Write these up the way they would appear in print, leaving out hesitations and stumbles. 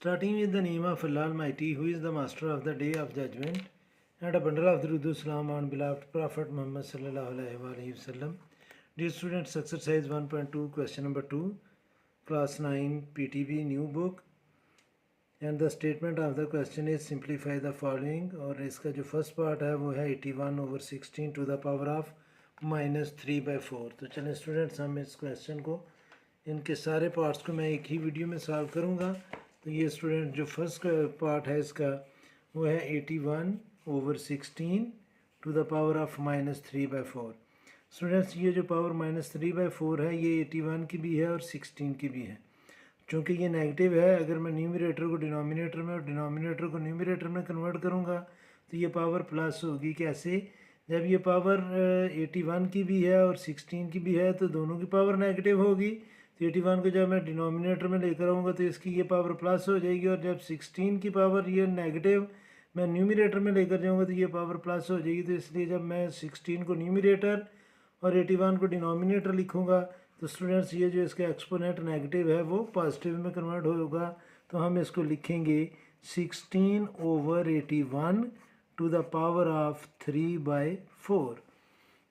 Starting with the name of Allah Almighty, who is the master of the day of judgment, and a bundle of Durud Salam on beloved Prophet Muhammad sallallahu alaihi wasallam. Dear students, exercise 1.2, question number 2, class 9 PTB new book. And the statement of the question is simplify the following. और इसका जो first part है वो है 81/16 to the power of -3/4. तो चलें students, हम इस क्वेश्चन को इनके सारे पार्ट्स को मैं एक ही वीडियो में सॉल्व करूँगा. तो ये स्टूडेंट जो फर्स्ट पार्ट है इसका वो है 81/16 to the power of -3/4. Students, ये जो पावर -3/4 है ये 81 की भी है और 16 की भी है. चूँकि ये नेगेटिव है, अगर मैं न्यूमरेटर को डिनोमिनेटर में और डिनोमिनेटर को न्यूमरेटर में कन्वर्ट करूँगा तो ये पावर प्लस होगी. कैसे? जब ये पावर 81 की भी है और 16 की भी है तो दोनों की पावर नेगेटिव होगी. तो 81 को जब मैं डिनोमिनेटर में लेकर आऊँगा तो इसकी ये पावर प्लस हो जाएगी, और जब 16 की पावर ये नेगेटिव मैं न्यूमरेटर में लेकर जाऊँगा तो ये पावर प्लस हो जाएगी. तो इसलिए जब मैं 16 को न्यूमरेटर और 81 को डिनोमिनेटर लिखूँगा तो स्टूडेंट्स ये जो इसका एक्सपोनेंट नेगेटिव है वो पॉजिटिव में कन्वर्ट होगा. तो हम इसको लिखेंगे 16/81 टू द पावर ऑफ 3/4.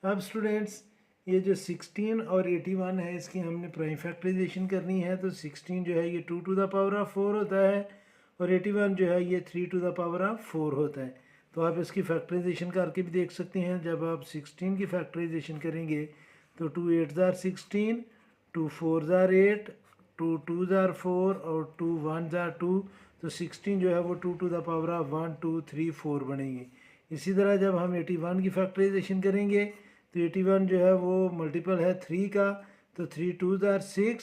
अब स्टूडेंट्स ये जो 16 और 81 है इसकी हमने प्राइम फैक्टराइजेशन करनी है. तो 16 जो है ये 2 टू द पावर ऑफ 4 होता है और 81 जो है ये 3 टू द पावर ऑफ 4 होता है. तो आप इसकी फैक्टराइजेशन करके भी देख सकते हैं. जब आप 16 की फैक्टराइजेशन करेंगे तो 2 8 ज़ार 16, 2 4 ज़ार 8, 2 2 ज़ार 4 और 2 1 ज़ार 2. तो 16 जो है वो 2 टू द पावर ऑफ 1 2 3 4 बनेंगे. इसी तरह जब हम 81 की फैक्टराइजेशन करेंगे तो 81 जो है वो मल्टीपल है 3 का. तो 3 2 ज़ार 6,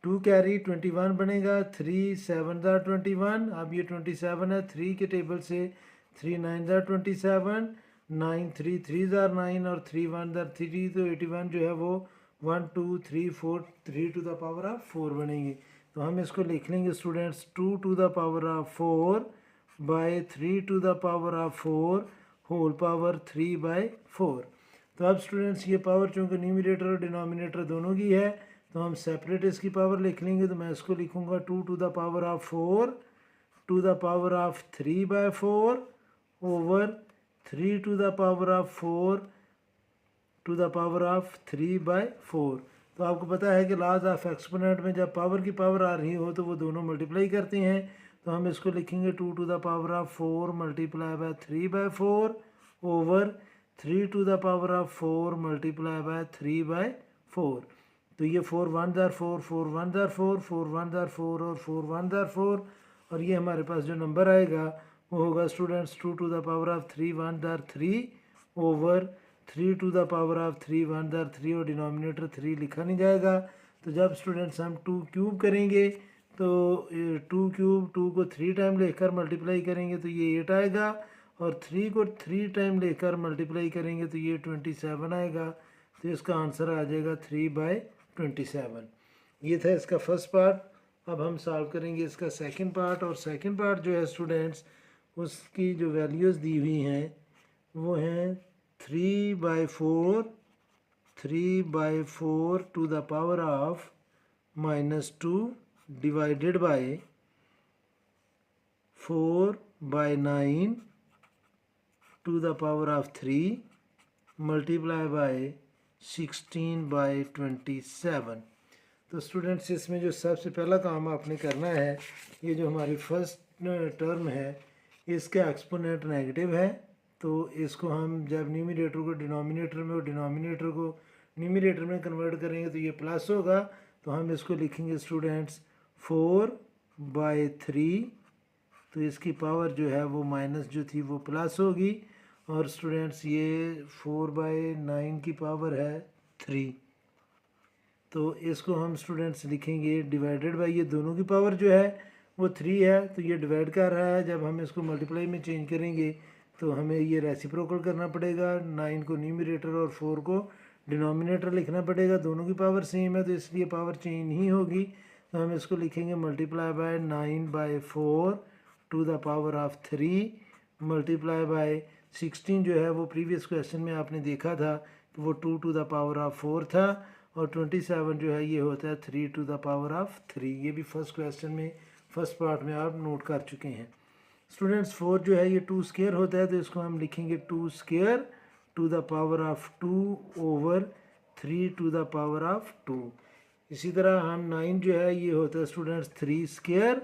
2 कैरी 21 बनेगा. 3 7 ज़ार 21. अब ये 27 है 3 के टेबल से. 3 9 ज़ार 27, 9 3 3 ज़ार 9 और 3 1 ज़ार 3. तो 81 जो है वो 1 2 3 4 3 टू द पावर ऑफ 4 बनेंगे. तो हम इसको लिख लेंगे students 2 to the power of 4 by 3 to the power of 4 whole power 3/4. तो अब स्टूडेंट्स ये पावर चूँकि न्यूमरेटर और डिनोमिनेटर दोनों की है तो हम सेपरेट इसकी पावर लिख लेंगे. तो मैं इसको लिखूँगा 2 to the power of 4 to the power of 3/4 over 3 to the power of 4 to the power of 3/4. तो आपको पता है कि लॉज ऑफ एक्सपोनेंट में जब पावर की पावर आ रही हो तो वो दोनों मल्टीप्लाई करते हैं. तो हम इसको लिखेंगे 2 to the power of 4 multiply by 3/4 over 3 to the power of 4 multiply by 3/4. तो ये 4 1 ज़ार 4, 4 1 ज़ार 4, 4 1 ज़ार 4 और 4 1 ज़ार 4. और ये हमारे पास जो नंबर आएगा वो होगा students 2 to the power of 3 1 ज़ार 3 over 3 to the power of 3 1 ज़ार 3. और डिनोमिनेटर 3 लिखा नहीं जाएगा. तो जब स्टूडेंट्स हम 2 क्यूब करेंगे तो 2 क्यूब 2 को 3 टाइम लेकर मल्टीप्लाई करेंगे तो ये 8 आएगा, और 3 को 3 टाइम लेकर मल्टीप्लाई करेंगे तो ये 27 आएगा. तो इसका आंसर आ जाएगा 3/27. ये था इसका फर्स्ट पार्ट. अब हम सॉल्व करेंगे इसका सेकंड पार्ट. और सेकंड पार्ट जो है स्टूडेंट्स उसकी जो वैल्यूज़ दी हुई हैं वो हैं 3/4 to the power of -2 divided by 4/9 to the power of 3 multiply by 16/27. तो स्टूडेंट्स इसमें जो सबसे पहला काम आपने करना है, ये जो हमारी फर्स्ट टर्म है इसका एक्सपोनेंट नेगेटिव है. तो इसको हम जब न्यूमरेटर को डिनोमिनेटर में और डिनोमिनेटर को न्यूमरेटर में कन्वर्ट करेंगे तो ये प्लस होगा. तो हम इसको लिखेंगे स्टूडेंट्स 4/3. तो इसकी पावर जो है वो माइनस जो थी वो प्लस होगी. और स्टूडेंट्स ये 4/9 की पावर है 3. तो इसको हम स्टूडेंट्स लिखेंगे डिवाइडेड बाई ये दोनों की पावर जो है वो 3 है. तो ये डिवाइड कर रहा है. जब हम इसको मल्टीप्लाई में चेंज करेंगे तो हमें ये रेसिप्रोकल करना पड़ेगा. 9 को न्यूमरेटर और 4 को डिनोमिनेटर लिखना पड़ेगा. दोनों की पावर सेम है तो इसलिए पावर चेंज नहीं होगी. तो हम इसको लिखेंगे multiply by 9/4 to the power of 3 multiply by 16 जो है वो प्रीवियस क्वेश्चन में आपने देखा था कि वो 2 टू द पावर ऑफ 4 था. और 27 जो है ये होता है 3 टू द पावर ऑफ 3. ये भी फर्स्ट क्वेश्चन में फर्स्ट पार्ट में आप नोट कर चुके हैं। स्टूडेंट्स 4 जो है ये 2 स्क्वायर होता है, तो इसको हम लिखेंगे 2 square to the power of 2 over 3 to the power of 2। इसी तरह हम 9 जो है ये होता है स्टूडेंट्स 3 स्क्वायर,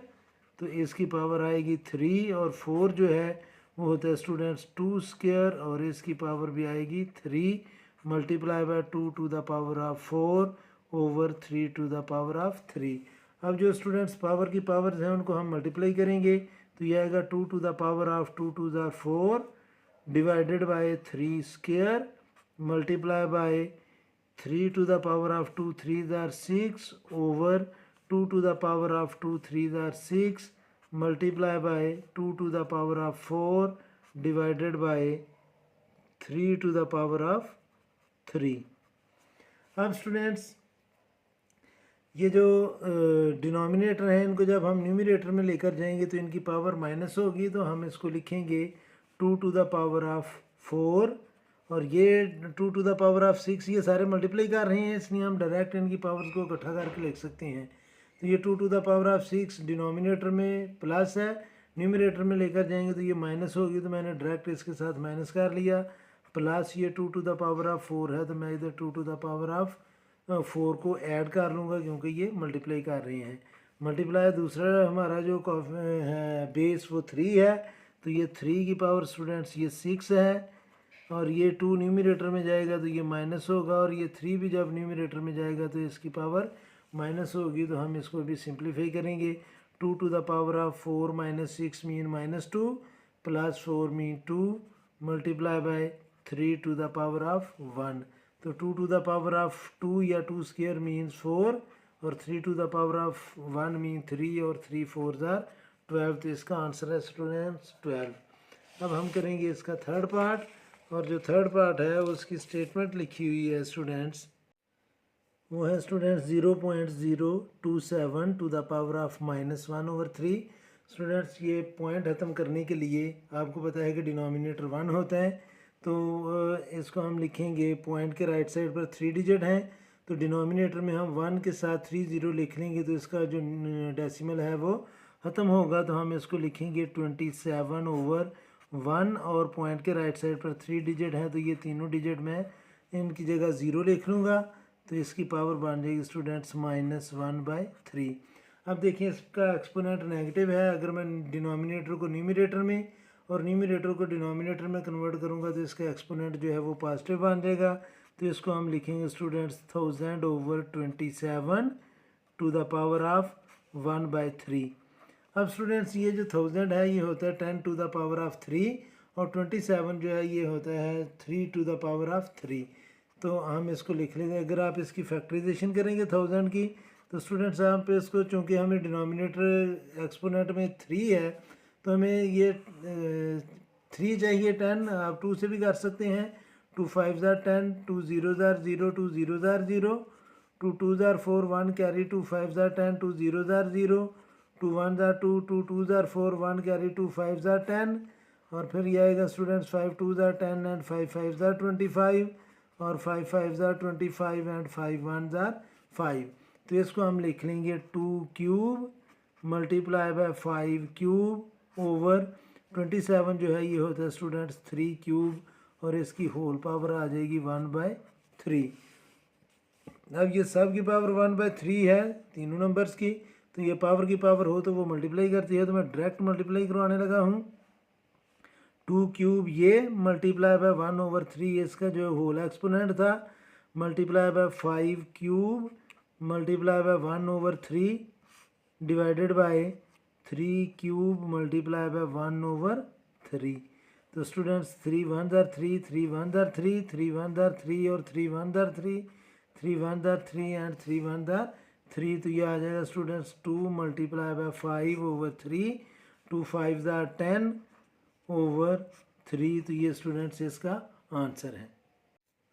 तो इसकी पावर आएगी 3, और 4 जो है वो होता है स्टूडेंट्स 2 स्क्वायर और इसकी पावर भी आएगी 3 multiply by 2 to the power of 4 over 3 to the power of 3। अब जो स्टूडेंट्स पावर की पावर्स हैं उनको हम मल्टीप्लाई करेंगे, तो ये आएगा 2 to the power of 2 to the 4 divided by 3 square multiply by 3 to the power of 2 3 are 6 over 2 to the power of 2 3 are 6 multiply by 2 to the power of 4 divided by 3 to the power of 3। अब students ये जो denominator है इनको जब हम numerator में लेकर जाएंगे तो इनकी पावर माइनस होगी, तो हम इसको लिखेंगे 2 टू द पावर ऑफ 4, और ये 2 टू द पावर ऑफ 6 ये सारे मल्टीप्लाई कर रहे हैं, इसलिए हम डायरेक्ट इनकी पावर्स को इकट्ठा करके लिख सकते हैं। तो ये 2 to the power of 6 denominator में प्लस है, न्यूमरेटर में लेकर जाएंगे तो ये माइनस होगी, तो मैंने डायरेक्ट इसके साथ माइनस कर लिया। प्लस ये 2 टू द पावर ऑफ 4 है, तो मैं इधर 2 टू द पावर ऑफ 4 को ऐड कर लूँगा क्योंकि ये मल्टीप्लाई कर रहे हैं। मल्टीप्लाई दूसरा हमारा जो है बेस वो 3 है, तो ये 3 की पावर स्टूडेंट्स ये 6 है, और ये 2 न्यूमरेटर में जाएगा तो ये माइनस होगा, और ये 3 भी जब न्यूमरेटर में जाएगा तो इसकी पावर माइनस होगी, तो हम इसको भी सिंप्लीफाई करेंगे। 2 to the power of 4 minus 6 mean -2 plus 4 mean 2 multiply by 3 to the power of 1। तो 2 टू द पावर ऑफ 2 या 2 स्क्वायर मीन्स 4, और 3 to the power of 1 mean 3, और 3 4 आर 12, तो इसका आंसर है स्टूडेंट्स 12। अब हम करेंगे इसका थर्ड पार्ट, और जो थर्ड पार्ट है उसकी स्टेटमेंट लिखी हुई है स्टूडेंट्स, वो है students 0.027 to the power of -1 over 3। Students ये पॉइंट ख़त्म करने के लिए आपको पता है कि डिनोमिनेटर 1 होता है, तो इसको हम लिखेंगे पॉइंट के राइट साइड पर 3 डिजिट हैं, तो डिनोमिनेटर में हम 1 के साथ 3 0 लिख लेंगे, तो इसका जो डेसिमल है वो ख़त्म होगा, तो हम इसको लिखेंगे 27 ओवर 1, और पॉइंट के राइट साइड पर 3 डिजिट हैं, तो ये तीनों डिजिट मैं इनकी जगह 0 लिख लूँगा, तो इसकी पावर बन जाएगी स्टूडेंट्स -1/3। अब देखिए इसका एक्सपोनेंट नेगेटिव है, अगर मैं डिनोमिनेटर को न्यूमरेटर में और न्यूमरेटर को डिनोमिनेटर में कन्वर्ट करूंगा तो इसका एक्सपोनेंट जो है वो पॉजिटिव बन जाएगा, तो इसको हम लिखेंगे students 1000 over 27 to the power of 1/3। अब स्टूडेंट्स ये जो 1000 है ये होता है 10 टू द पावर ऑफ 3, और 27 जो है ये होता है 3 टू द पावर ऑफ 3, तो हम इसको लिख लेंगे। अगर आप इसकी फैक्टराइजेशन करेंगे 1000 की, तो स्टूडेंट्स आप इसको चूँकि हमें डिनोमिनेटर एक्सपोनेंट में 3 है, तो हमें ये 3 चाहिए 10, आप 2 से भी कर सकते हैं। 2 5 are 10, 2 0 are 0, 2 0 are 0, 2 2 are 4, 1 carry 2 5 are 10, 2 0 are 0, 2 1 are 2, 2 2 are 4, 1 carry 2 5 are 10, और फिर ये आएगा स्टूडेंट्स 5 2 आर 10 एंड 5 5 आर 25, और 5 5 आर 25 एंड 5 1 आर 5, तो इसको हम लिख लेंगे 2 cube multiply by 5 cube over 27 जो है ये होता है स्टूडेंट्स 3 क्यूब, और इसकी होल पावर आ जाएगी 1/3। अब ये सब की पावर 1/3 है तीनों नंबर्स की, तो ये पावर की पावर हो तो वो मल्टीप्लाई करती है, तो मैं डायरेक्ट मल्टीप्लाई करवाने लगा हूँ। 2 क्यूब ये मल्टीप्लाई बाय 1/3 इसका जो होल एक्सपोनेंट था, multiply by 5 cube multiply by 1/3 divided by 3 cube multiply by 1/3। तो स्टूडेंट्स 3 1 आर 3, 3 1 आर 3, 3 1 आर 3, और 3 1 आर 3, 3 1 आर 3 एंड 3 1 आर 3, तो ये आ जाएगा students 2 multiply by 5/3, 2 5 are 10 over 3, तो ये स्टूडेंट्स इसका आंसर है।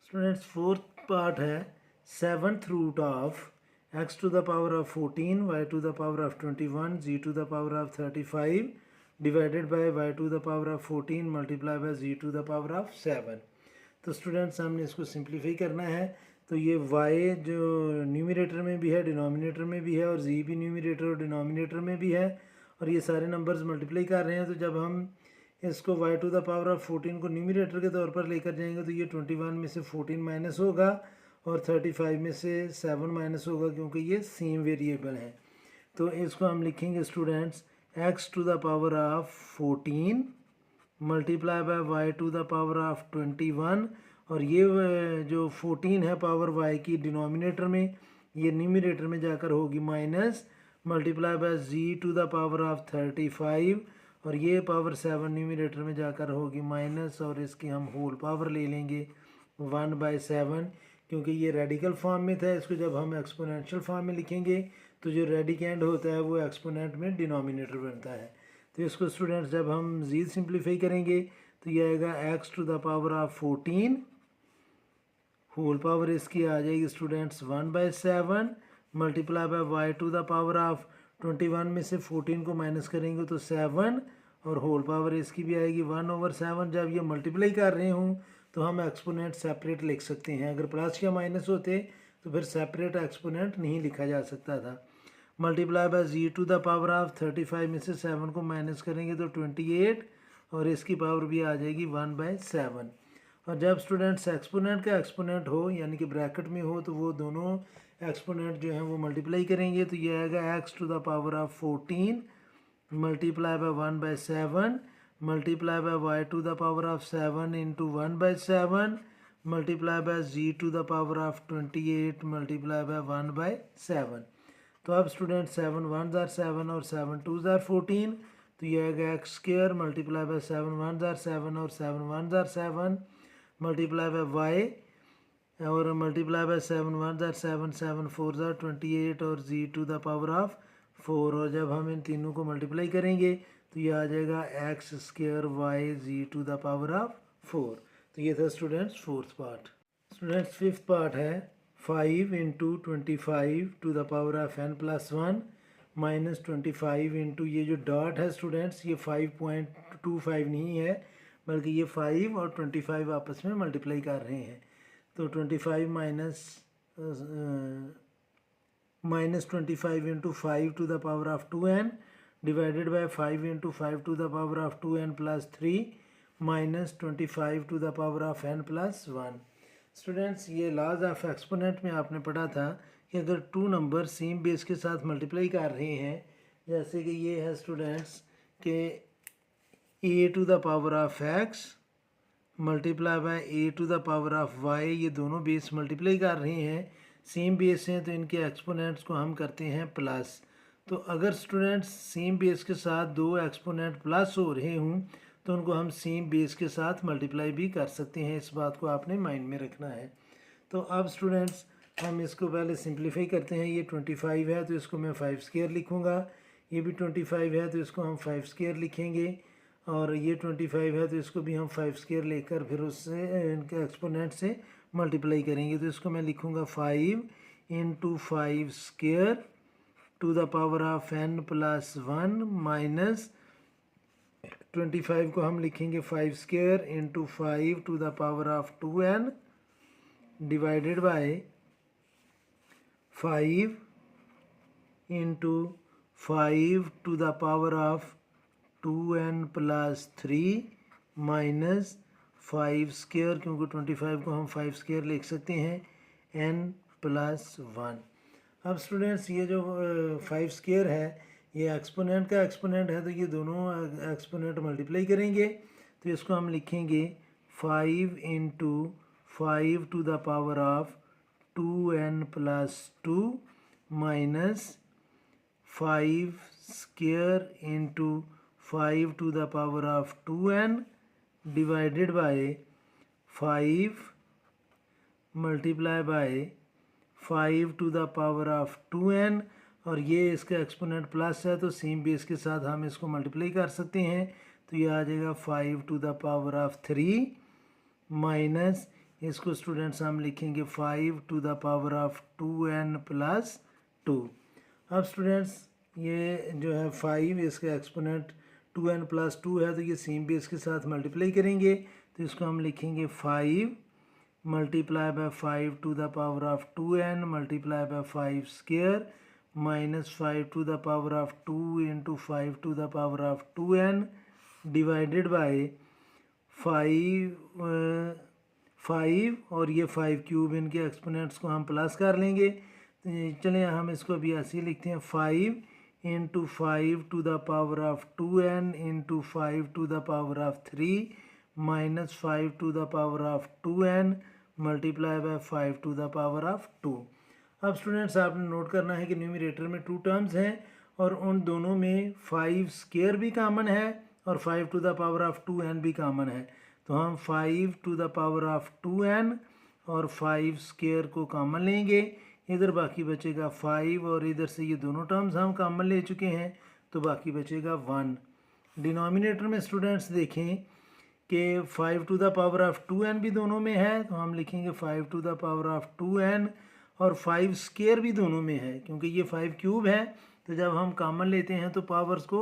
स्टूडेंट्स फोर्थ पार्ट है 7th root of x to the power of 14, y to the power of 21, z to the power of 35 divided by y to the power of 14 multiply by z to the power of 7। तो students हमने इसको simplify करना है, तो तो ये y जो numerator में भी है डिनोमिनेटर में भी है और z भी न्यूमरेटर और डिनोमिनेटर में भी है और ये सारे नंबर्स मल्टीप्लाई कर रहे हैं। तो जब हम इसको y to the power of 14 को न्यूमरेटर के तौर पर लेकर जाएंगे तो ये 21 में से 14 माइनस होगा और 35 में से 7 माइनस होगा क्योंकि ये सेम वेरिएबल है। तो इसको हम लिखेंगे students x to the power of 14 multiply by y to the power of 21 और ये जो 14 है पावर y की डिनोमिनेटर में, ये न्यूमरेटर में जाकर होगी minus multiply by z to the power of 35 और ये पावर 7 न्यूमरेटर में जाकर होगी माइनस और इसकी हम होल पावर ले लेंगे 1/7 क्योंकि ये रेडिकल फॉर्म में था। इसको जब हम एक्सपोनेंशियल फॉर्म में लिखेंगे तो जो रेडिकेंड होता है वो एक्सपोनेंट में डिनोमिनेटर बनता है। तो इसको स्टूडेंट्स जब हम z सिंप्लीफाई करेंगे तो ये आएगा x to the power of 14 whole power इसकी आ जाएगी students 1/7 multiply by y to the power of 21 में से 14 को माइनस करेंगे तो 7 और होल पावर इसकी भी आएगी 1/7। जब ये मल्टीप्लाई कर रहे हूँ तो हम एक्सपोनेंट सेपरेट लिख सकते हैं। अगर प्लस या माइनस होते तो फिर सेपरेट एक्सपोनेंट नहीं लिखा जा सकता था। Multiply by z to the power of 35 में से 7 को माइनस करेंगे तो 28 और इसकी पावर भी आ जाएगी 1/7। और जब स्टूडेंट्स एक्सपोनेंट का एक्सपोनेंट हो यानी कि ब्रैकेट में हो तो वो दोनों एक्सपोनेंट जो हैं वो मल्टीप्लाई करेंगे तो ये आएगा x to the power of 14 multiply by 1/7 multiply by y to the power of 7 into 1/7 multiply by z to the power of 28 multiply by 1/7। तो अब स्टूडेंट 7 1s are 7 और 7 2s are 14 तो ये आएगा x square multiply by 7 1s are 7 और 7 1s are 7 multiply by y और multiply by 7 1s are 7 7 4s are 28 और z to the power of 4 और जब हम इन तीनों को मल्टीप्लाई करेंगे तो ये आ जाएगा x square y z to the power of 4। तो ये था students fourth part. Students fifth part है 5 into 25 to the power of n plus 1 minus 25 into ये जो डॉट है स्टूडेंट्स ये 5.25 नहीं है बल्कि ये 5 और 25 आपस में मल्टीप्लाई कर रहे हैं। तो 25 minus 25 into 5 to the power of 2n divided by 5 into 5 to the power of 2n plus 3 minus 25 to the power of n plus 1। Students ये लॉज ऑफ एक्सपोनेंट में आपने पढ़ा था कि अगर टू नंबर सेम बेस के साथ multiply कर रहे हैं, जैसे कि ये है स्टूडेंट्स के a to the power of x multiply by a to the power of y, ये दोनों बेस मल्टीप्लाई कर रहे हैं, सेम बेस हैं तो इनके एक्सपोनेंट्स को हम करते हैं प्लस। तो अगर स्टूडेंट्स सेम बेस के साथ दो एक्सपोनेंट प्लस हो रहे हों तो उनको हम सेम बेस के साथ मल्टीप्लाई भी कर सकते हैं। इस बात को आपने माइंड में रखना है। तो अब स्टूडेंट्स हम इसको पहले सिंप्लीफाई करते हैं। ये 25 है तो इसको मैं 5 स्क्वायर लिखूँगा, ये भी 25 है तो इसको हम 5 स्क्वायर लिखेंगे और ये 25 है तो इसको भी हम 5 स्क्वायर लेकर फिर उससे इनके एक्सपोनेंट से मल्टीप्लाई करेंगे। तो इसको मैं लिखूँगा 5 into 5 square to the power of n plus 1 minus 25 को हम लिखेंगे 5 square into 5 to the power of 2n divided by 5 into 5 to the power of 2n plus 3 minus 5 square, क्योंकि 25 को हम 5 स्क्वायर लिख सकते हैं n प्लस 1। अब स्टूडेंट्स ये जो 5 स्क्वायर है ये एक्सपोनेंट का एक्सपोनेंट है तो ये दोनों एक्सपोनेंट मल्टीप्लाई करेंगे तो इसको हम लिखेंगे 5 into 5 to the power of 2n plus 2 minus 5 square into 5 to the power of 2n divided by 5 multiply by 5 to the power of 2n और ये इसका एक्सपोनेंट प्लस है तो सेम बेस के साथ हम इसको मल्टीप्लाई कर सकते हैं। तो ये आ जाएगा 5 to the power of 3 minus इसको स्टूडेंट्स हम लिखेंगे 5 to the power of 2n plus 2। अब स्टूडेंट्स ये जो है 5 इसका एक्सपोनेंट 2n प्लस 2 है तो ये सेम बेस के साथ मल्टीप्लाई करेंगे तो इसको हम लिखेंगे 5 multiply by 5 to the power of 2n multiply by 5 square minus 5 to the power of 2 into 5 to the power of 2n divided by 5 और ये 5 क्यूब, इनके एक्सपोनेंट्स को हम प्लस कर लेंगे। तो चलिए हम इसको अभी ऐसे ही लिखते हैं 5 into 5 to the power of 2n into 5 to the power of 3 minus 5 to the power of 2n multiply by 5 to the power of 2। अब स्टूडेंट्स आपने नोट करना है कि न्यूमरेटर में 2 टर्म्स हैं और उन दोनों में 5 स्क्वायर भी कॉमन है और 5 to the power of 2n भी कॉमन है। तो हम 5 to the power of 2n और 5 स्क्वायर को कॉमन लेंगे, इधर बाकी बचेगा 5 और इधर से ये दोनों टर्म्स हम कॉमन ले चुके हैं तो बाकी बचेगा 1। डिनोमिनेटर में स्टूडेंट्स देखें कि 5 to the power of 2n भी दोनों में है तो हम लिखेंगे 5 to the power of 2n और 5 स्क्वायर भी दोनों में है क्योंकि ये 5 क्यूब है। तो जब हम कॉमन लेते हैं तो पावर्स को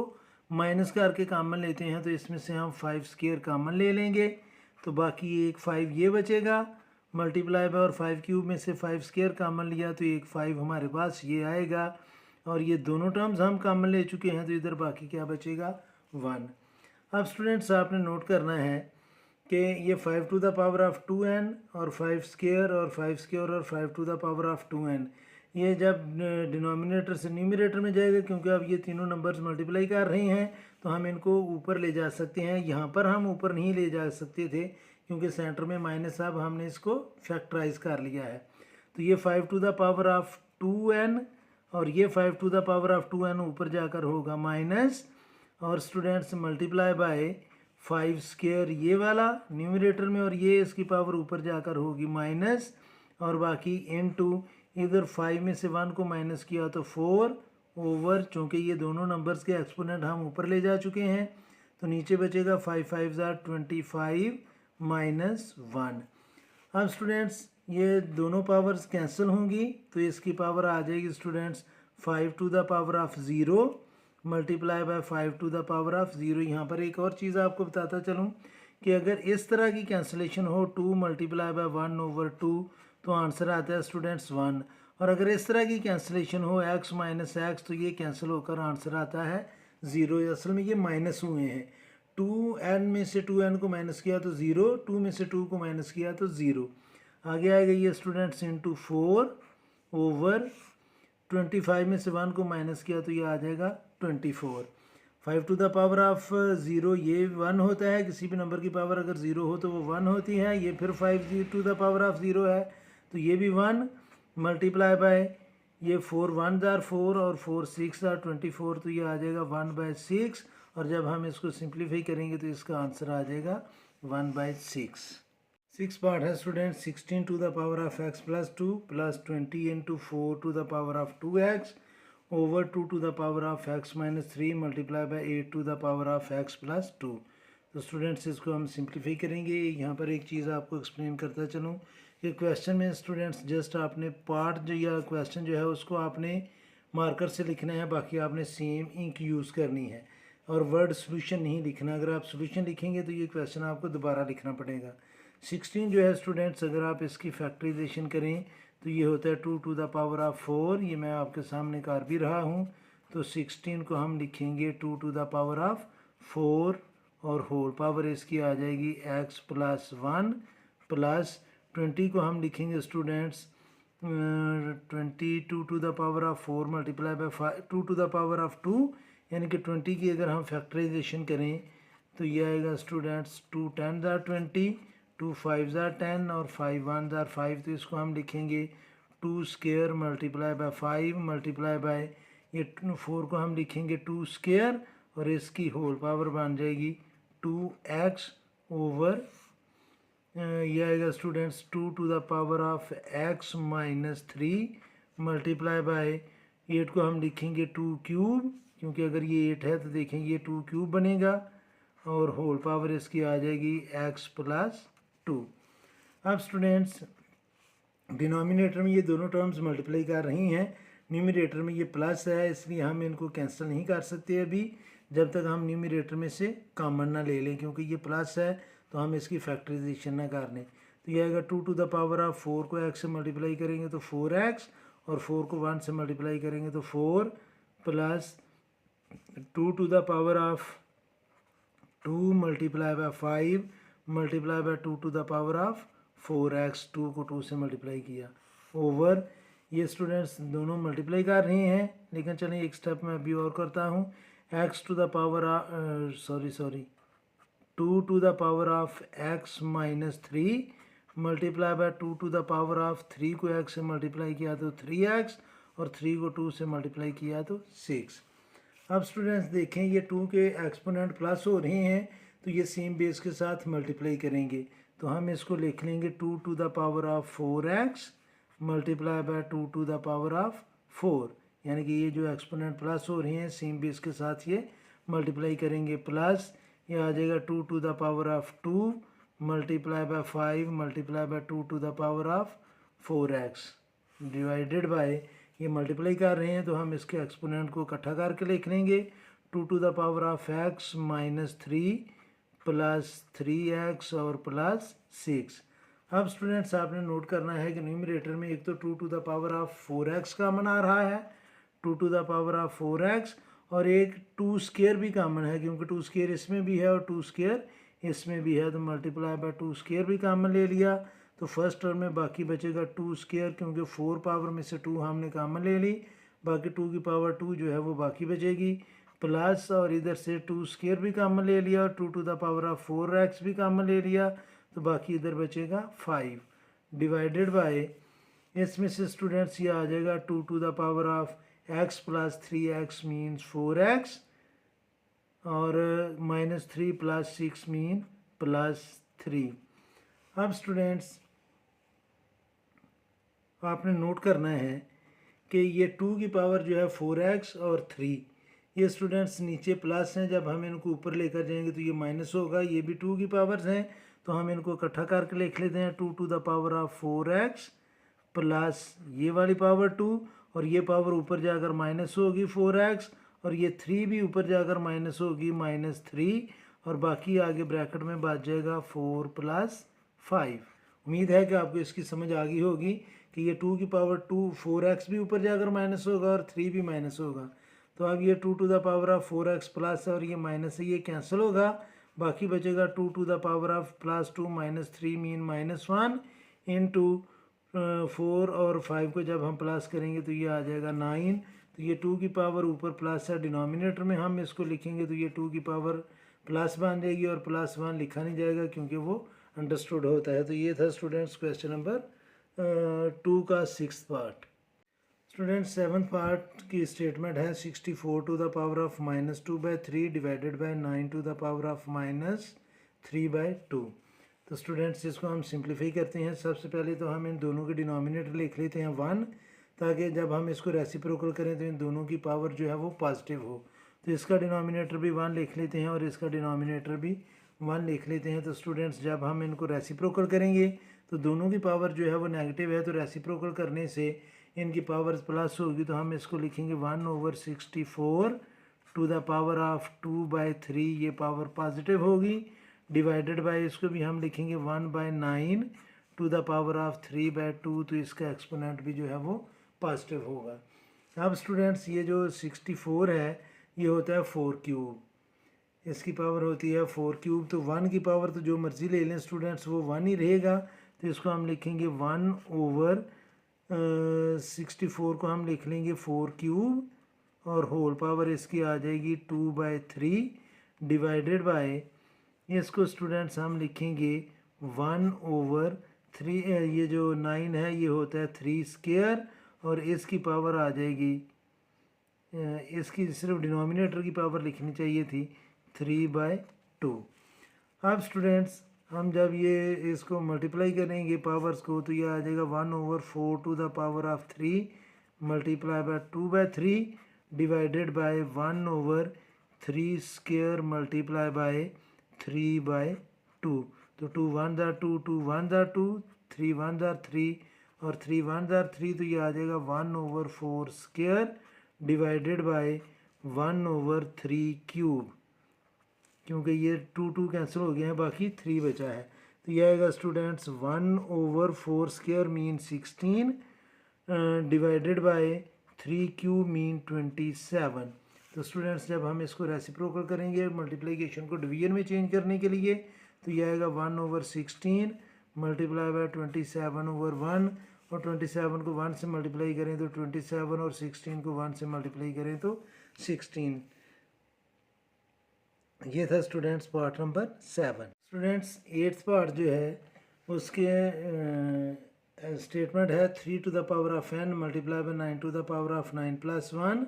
माइनस करके कॉमन लेते हैं तो इसमें से हम 5 स्क्वायर कॉमन ले लेंगे तो बाकी एक 5 ये बचेगा मल्टीप्लाई बाय और 5 क्यूब में से 5 स्क्वायर कॉमन लिया तो एक 5 हमारे पास ये आएगा और ये दोनों टर्म्स हम कॉमन ले चुके हैं तो इधर बाकी क्या बचेगा 1। अब स्टूडेंट्स आपने नोट करना है कि ये 5 to the power of 2n और 5 स्क्वायर और 5 स्क्वायर और 5 to the power of 2n ये जब डिनोमिनेटर से न्यूमरेटर में जाएगा क्योंकि अब ये तीनों नंबर्स मल्टीप्लाई कर रहे हैं तो हम इनको ऊपर ले जा सकते हैं। यहाँ पर हम ऊपर नहीं ले जा सकते थे क्योंकि सेंटर में माइनस, अब हमने इसको फैक्टराइज कर लिया है। तो ये 5 to the power of 2n और ये 5 to the power of 2n ऊपर जाकर होगा माइनस और स्टूडेंट्स मल्टीप्लाई बाय 5 स्क्वायर ये वाला न्यूमरेटर में और ये इसकी पावर ऊपर जाकर होगी माइनस और बाकी इनटू इधर 5 में से 1 को माइनस किया तो 4 ओवर, चूँकि ये दोनों नंबर्स के एक्सपोनेंट हम ऊपर ले जा चुके हैं तो नीचे बचेगा 5 5 25 माइनस 1। अब स्टूडेंट्स ये दोनों पावर्स कैंसिल होंगी तो इसकी पावर आ जाएगी students 5 to the power of 0 multiply by 5 to the power of 0। यहाँ पर एक और चीज़ आपको बताता चलूँ कि अगर इस तरह की कैंसिलेशन हो 2 मल्टीप्लाई बाय 1 ओवर 2 तो आंसर आता है स्टूडेंट्स 1 और अगर इस तरह की कैंसिलेशन हो x माइनस एक्स तो ये कैंसिल होकर आंसर आता है 0। असल में ये माइनस हुए हैं, 2n में से 2n को माइनस किया तो 0, 2 में से 2 को माइनस किया तो 0। आगे आएगा ये स्टूडेंट्स इंटू 4 ओवर 25 में से 1 को माइनस किया तो ये आ जाएगा 24। 5 टू द पावर ऑफ 0 ये 1 होता है, किसी भी नंबर की पावर अगर 0 हो तो वो 1 होती है। ये फिर 5 टू द पावर ऑफ 0 है तो ये भी 1 मल्टीप्लाई बाय ये 4 1 जार 4 और 4 6 जार 24 तो ये आ जाएगा 1/6 और जब हम इसको सिंप्लीफाई करेंगे तो इसका आंसर आ जाएगा 1/6। 6 पार्ट है student 16 to the power of x plus 2 plus 20 into 4 to the power of 2x over 2 to the power of x minus 3 multiply by 8 to the power of x plus 2। तो students इसको हम simplify करेंगे। यहाँ पर एक चीज़ आपको explain करता चलूँ, ये क्वेश्चन में स्टूडेंट्स जस्ट आपने पार्ट जो या क्वेश्चन जो है उसको आपने मार्कर से लिखना है, बाकी आपने सेम इंक यूज़ करनी है और वर्ड सोल्यूशन नहीं लिखना। अगर आप सोल्यूशन लिखेंगे तो ये क्वेश्चन आपको दोबारा लिखना पड़ेगा। 16 जो है स्टूडेंट्स अगर आप इसकी फैक्टराइजेशन करें तो ये होता है 2 टू द पावर ऑफ 4, ये मैं आपके सामने कर भी रहा हूँ। तो 16 को हम लिखेंगे 2 टू द पावर ऑफ 4 और होल पावर इसकी आ जाएगी x प्लस 1 प्लस 20 को हम लिखेंगे students 22 to the power of 4 multiply by 2 to the power of 2, यानी कि 20 की अगर हम फैक्टराइजेशन करें तो ये आएगा स्टूडेंट्स 2 10 ज़ार 20, 2 5 ज़ार 10 और 5 1 ज़ार 5। तो इसको हम लिखेंगे 2 square multiply by 5 multiply bye ये 4 को हम लिखेंगे 2 स्क्वायर और इसकी होल पावर बन जाएगी 2x ओवर ये आएगा students 2 to the power of x minus 3 multiply by 8 को हम लिखेंगे 2 क्यूब, क्योंकि अगर ये 8 है तो देखेंगे ये 2 क्यूब बनेगा और होल पावर इसकी आ जाएगी x प्लस 2। अब स्टूडेंट्स डिनोमिनेटर में ये दोनों टर्म्स मल्टीप्लाई कर रही हैं, न्यूमरेटर में ये प्लस है इसलिए हम इनको कैंसिल नहीं कर सकते अभी जब तक हम न्यूमरेटर में से कॉमन ना ले लें, क्योंकि ये प्लस है तो हम इसकी फैक्टराइजेशन ना कर लें। तो तो ये आएगा 2 टू द पावर ऑफ 4 को x से मल्टीप्लाई करेंगे तो 4x, और 4 को 1 से मल्टीप्लाई करेंगे तो 4 plus 2 to the power of 2 multiply by 5 multiply by 2 to the power of 4x, 2 को 2 से मल्टीप्लाई किया ओवर, ये स्टूडेंट्स दोनों मल्टीप्लाई कर रहे हैं, लेकिन चलिए एक स्टेप मैं अभी और करता हूँ। x to the power sorry 2 to the power of x minus 3 multiply by 2 to the power of 3 को x से मल्टीप्लाई किया तो 3x, और 3 को 2 से मल्टीप्लाई किया तो 6। अब स्टूडेंट्स देखें, ये 2 के एक्सपोनेंट प्लस हो रहे हैं तो ये सेम बेस के साथ मल्टीप्लाई करेंगे, तो हम इसको लिख लेंगे 2 to the power of 4x multiply by 2 to the power of 4, यानी कि ये जो एक्सपोनेंट प्लस हो रहे हैं सेम बेस के साथ ये मल्टीप्लाई करेंगे, प्लस ये आ जाएगा 2 to the power of 2 multiply by 5 multiply by 2 to the power of 4x divided by, ये मल्टीप्लाई कर रहे हैं तो हम इसके एक्सपोनेंट को इकट्ठा करके लिख लेंगे 2 to the power of x minus 3 plus 3x और प्लस 6। अब स्टूडेंट्स आपने नोट करना है कि न्यूमरेटर में एक तो 2 to the power of 4x common आ रहा है, 2 to the power of 4x, और एक 2 स्क्वायर भी कॉमन है क्योंकि 2 स्क्वायर इसमें भी है और 2 स्क्वायर इसमें भी है, तो मल्टीप्लाई बाय 2 स्क्वायर भी कॉमन ले लिया, तो फर्स्ट टर्म में बाकी बचेगा 2 स्क्वायर, क्योंकि 4 पावर में से 2 हमने कॉमन ले ली, बाकी 2 की पावर 2 जो है वो बाकी बचेगी, प्लस और इधर से 2 स्क्वायर भी कॉमन ले लिया और 2 to the power of 4x भी कॉमन ले लिया, तो बाकी इधर बचेगा 5 डिवाइडेड बाय, इसमें से स्टूडेंट्स ये आ जाएगा 2 to the power of x plus 3x means 4x, और माइनस 3 प्लस 6 मीन प्लस 3। अब स्टूडेंट्स आपने नोट करना है कि ये 2 की पावर जो है 4x और 3, ये स्टूडेंट्स नीचे प्लस हैं, जब हम इनको ऊपर लेकर जाएंगे तो ये माइनस होगा, ये भी 2 की पावर्स हैं, तो हम इनको इकट्ठा करके लिख लेते हैं 2 to the power of 4x plus ये वाली पावर 2, और ये पावर ऊपर जाकर माइनस होगी 4x, और ये 3 भी ऊपर जाकर माइनस होगी माइनस 3, और बाकी आगे ब्रैकेट में बच जाएगा 4 प्लस 5। उम्मीद है कि आपको इसकी समझ आ गई होगी कि ये 2 की पावर 2 4x भी ऊपर जाकर माइनस होगा और 3 भी माइनस होगा, तो अब ये 2 to the power of 4x plus और ये माइनस है, ये कैंसिल होगा, बाकी बचेगा 2 to the power of plus 2 minus 3 mean minus 1 into 4, और 5 को जब हम प्लस करेंगे तो ये आ जाएगा 9, तो ये 2 की पावर ऊपर प्लस है, डिनोमिनेटर में हम इसको लिखेंगे तो ये 2 की पावर प्लस बन जाएगी, और प्लस 1 लिखा नहीं जाएगा क्योंकि वो अंडरस्टूड होता है। तो ये था स्टूडेंट्स क्वेश्चन नंबर 2 का 6th part. Students 7th part की स्टेटमेंट है 64 to the power of minus 2/3 divided by 9 to the power of minus 3/2। तो स्टूडेंट्स इसको हम सिंप्लीफाई करते हैं। सबसे पहले तो हम इन दोनों के डिनोमिनेटर लिख लेते हैं 1, ताकि जब हम इसको रेसिप्रोकल करें तो इन दोनों की पावर जो है वो पॉजिटिव हो। तो इसका डिनोमिनेटर भी 1 लिख लेते हैं और इसका डिनोमिनेटर भी 1 लिख लेते हैं। तो स्टूडेंट्स जब हम इनको रेसिप्रोकल करेंगे तो दोनों की पावर जो है वो नेगेटिव है, तो रेसिप्रोकल करने से इनकी पावर प्लस होगी, तो हम इसको लिखेंगे 1/64 टू द पावर ऑफ 2/3, ये पावर पॉजिटिव होगी, डिवाइडेड बाय इसको भी हम लिखेंगे 1/9 टू द पावर ऑफ 3/2, तो इसका एक्सपोनेंट भी जो है वो पॉजिटिव होगा। अब स्टूडेंट्स ये जो 64 है ये होता है 4 क्यूब, इसकी पावर होती है 4 क्यूब, तो 1 की पावर तो जो मर्ज़ी ले लें स्टूडेंट्स वो 1 ही रहेगा, तो इसको हम लिखेंगे 1/64 को हम लिख लेंगे 4 क्यूब, और होल पावर इसकी आ जाएगी 2/3 डिवाइडेड बाय, इसको स्टूडेंट्स हम लिखेंगे 1/3, ये जो 9 है ये होता है 3 स्क्वायर, और इसकी पावर आ जाएगी, इसकी सिर्फ डिनोमिनेटर की पावर लिखनी चाहिए थी 3/2। अब स्टूडेंट्स हम जब ये इसको मल्टीप्लाई करेंगे पावर्स को तो ये आ जाएगा 1/4 to the power of 3 multiply by 2/3 divided by 1/3 square multiply by 3/2। तो 2 1 ज़ा 2, 2 1 ज़ा 2, 3 1 ज़ा 3 और 3 1 ज़ा 3, तो ये आ जाएगा 1/4 स्क्वायर डिवाइडेड बाय 1/3 क्यूब, क्योंकि ये 2 2 कैंसिल हो गए हैं, बाकी 3 बचा है, तो यह आएगा students 1/4 square mean 16 divided by 3 cube mean 27। तो स्टूडेंट्स जब हम इसको रेसिप्रोकल करेंगे मल्टीप्लिकेशन को डिवीजन में चेंज करने के लिए, तो यह आएगा 1/16 मल्टीप्लाई बाय 27/1, और 27 को 1 से मल्टीप्लाई करें तो 27, और 16 को 1 से मल्टीप्लाई करें तो 16। ये था students part number 7। Students 8th part जो है उसके स्टेटमेंट है 3 to the power of n multiply by 9 to the power of 9 plus 1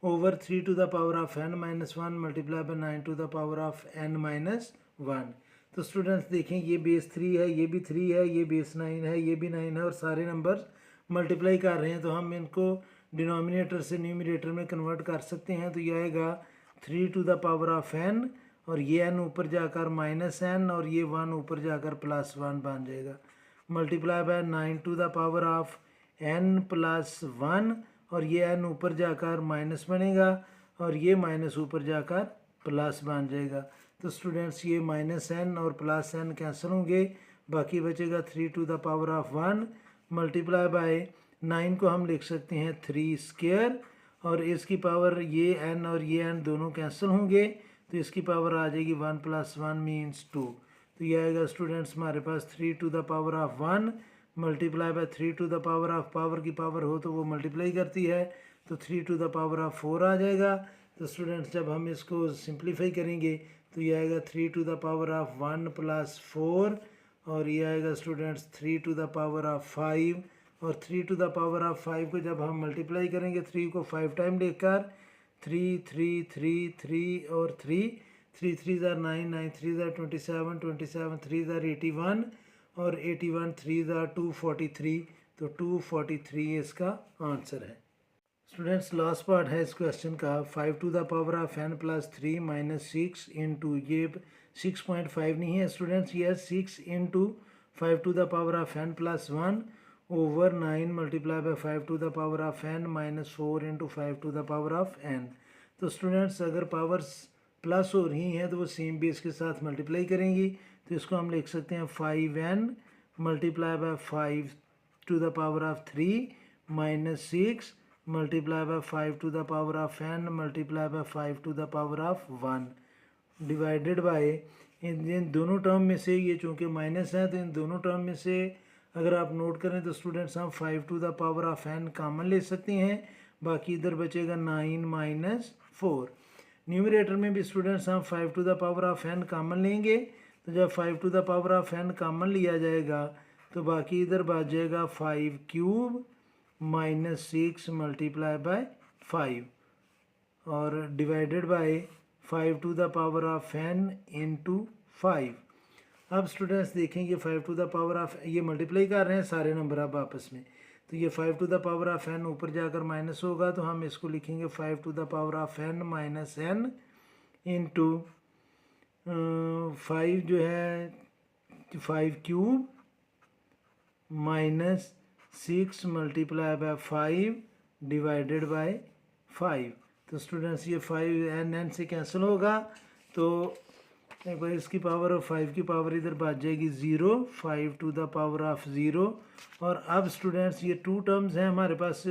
over 3 to the power of n minus 1 multiply by 9 to the power of n minus 1। तो students देखें ये base 3 है, ये भी 3 है, ये बेस 9 है, ये भी 9 है, और सारे नंबर मल्टीप्लाई कर रहे हैं, तो हम इनको डिनोमिनेटर से न्यूमरेटर में कन्वर्ट कर सकते हैं। तो ये आएगा 3 to the power of n, और ये n ऊपर जाकर माइनस n, और ये 1 ऊपर जाकर प्लस 1 बन जाएगा, multiply by 9 to the power of n plus 1, और ये n ऊपर जाकर माइनस बनेगा, और ये माइनस ऊपर जाकर प्लस बन जाएगा। तो स्टूडेंट्स ये माइनस n और प्लस n कैंसिल होंगे, बाकी बचेगा 3 to the power of 1 multiply by 9 को हम लिख सकते हैं 3 स्क्वायर, और इसकी पावर ये n और ये n दोनों कैंसिल होंगे, तो इसकी पावर आ जाएगी 1 प्लस 1 मीन्स 2। तो ये आएगा स्टूडेंट्स हमारे पास 3 to the power of 1 multiply by 3 to the power of, power की पावर हो तो वो मल्टीप्लाई करती है, तो 3 टू द पावर ऑफ 4 आ जाएगा। तो स्टूडेंट्स जब हम इसको सिंप्लीफाई करेंगे तो ये आएगा 3 to the power of 1 plus 4, और ये आएगा students 3 to the power of 5, और 3 टू द पावर ऑफ 5 को जब हम मल्टीप्लाई करेंगे 3 को 5 टाइम लेकर 3 3 3 3 और 3 3 3 ज़ार 9 9 3 ज़ार 27 27 3 ज़ार 81, और 81 3 ज़ार 243, तो 243 इसका आंसर है। स्टूडेंट्स लास्ट पार्ट है इस क्वेश्चन का 5 to the power of n plus 3 minus 6 into, ये 6.5 नहीं है स्टूडेंट्स, ये 6 into 5 to the power of n plus 1 over 9 multiply by 5 to the power of n minus 4 into 5 to the power of n। तो students अगर powers plus हो रही हैं तो वो सेम बेस के साथ मल्टीप्लाई करेंगी, तो इसको हम लिख सकते हैं 5n multiply by 5 to the power of 3 minus 6 multiply by 5 to the power of n multiply by 5 to the power of 1 divided by, इन दोनों टर्म में से ये चूँकि माइनस है तो इन दोनों टर्म में से अगर आप नोट करें तो स्टूडेंट्स हम 5 to the power of n common ले सकते हैं, बाकी इधर बचेगा 9 माइनस 4। न्यूमरेटर में भी स्टूडेंट्स हम 5 to the power of n common लेंगे, तो जब 5 to the power of n common लिया जाएगा तो बाकी इधर बच जाएगा 5 क्यूब माइनस 6 मल्टीप्लाई बाय 5, और divided by 5 to the power of n into 5। अब स्टूडेंट्स देखेंगे 5 टू द पावर ऑफ, ये मल्टीप्लाई कर रहे हैं सारे नंबर अब आपस में, तो ये 5 to the power of n ऊपर जाकर माइनस होगा, तो हम इसको लिखेंगे 5 to the power of n minus n into 5 जो है 5 cube minus 6 multiply by 5 divided by 5। तो स्टूडेंट्स ये 5 n से कैंसिल होगा, तो एक बार इसकी पावर और 5 की पावर इधर बच जाएगी 0, 5 टू द पावर ऑफ 0। और अब स्टूडेंट्स ये 2 टर्म्स हैं हमारे पास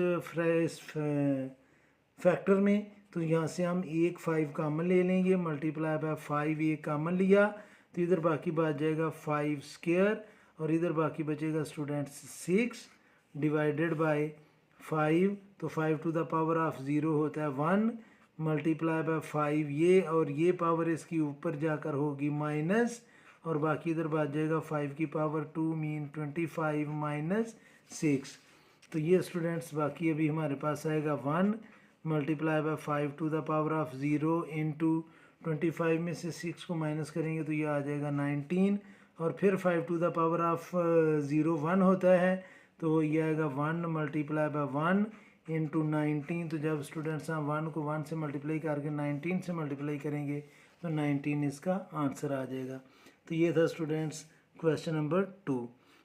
फैक्टर में, तो यहाँ से हम एक 5 कॉमन ले लेंगे, मल्टीप्लाई बाय 5 एक कॉमन लिया, तो इधर बाकी बच जाएगा 5 स्क्वायर, और इधर बाकी बचेगा स्टूडेंट्स 6 डिवाइडेड बाय 5, तो 5 टू द पावर ऑफ 0 होता है 1 मल्टीप्लाई बाय 5 ये, और ये पावर इसकी ऊपर जाकर होगी माइनस, और बाकी इधर बच जाएगा 5 की पावर 2 मीन 25 माइनस 6। तो ये स्टूडेंट्स बाकी अभी हमारे पास आएगा 1 multiply by 5 to the power of 0 into 25 में से 6 को माइनस करेंगे तो ये आ जाएगा 19, और फिर 5 टू द पावर ऑफ 0 1 होता है, तो ये आएगा 1 मल्टीप्लाई बाय 1 इंटू 19। तो जब स्टूडेंट्स हम 1 को 1 से मल्टीप्लाई करके 19 से मल्टीप्लाई करेंगे तो 19 इसका आंसर आ जाएगा। तो ये था स्टूडेंट्स क्वेश्चन नंबर 2।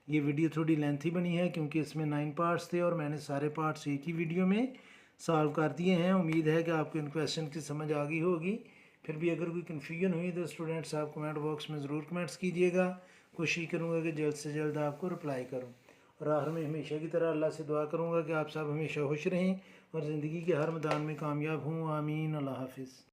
ये वीडियो थोड़ी लेंथी बनी है क्योंकि इसमें 9 पार्ट्स थे और मैंने सारे पार्ट्स एक ही वीडियो में सॉल्व कर दिए हैं। उम्मीद है कि आपको इन क्वेश्चन की समझ आ गई होगी। फिर भी अगर कोई कन्फ्यूजन हुई तो स्टूडेंट्स आप कमेंट बॉक्स में ज़रूर कमेंट्स कीजिएगा। कोशिश करूँगा कि जल्द से जल्द आपको रिप्लाई करूँ। और आखिर में हमेशा की तरह अल्लाह से दुआ करूँगा कि आप सब हमेशा खुश रहें और ज़िंदगी के हर मैदान में कामयाब हों। आमीन। अल्लाह हाफिज़।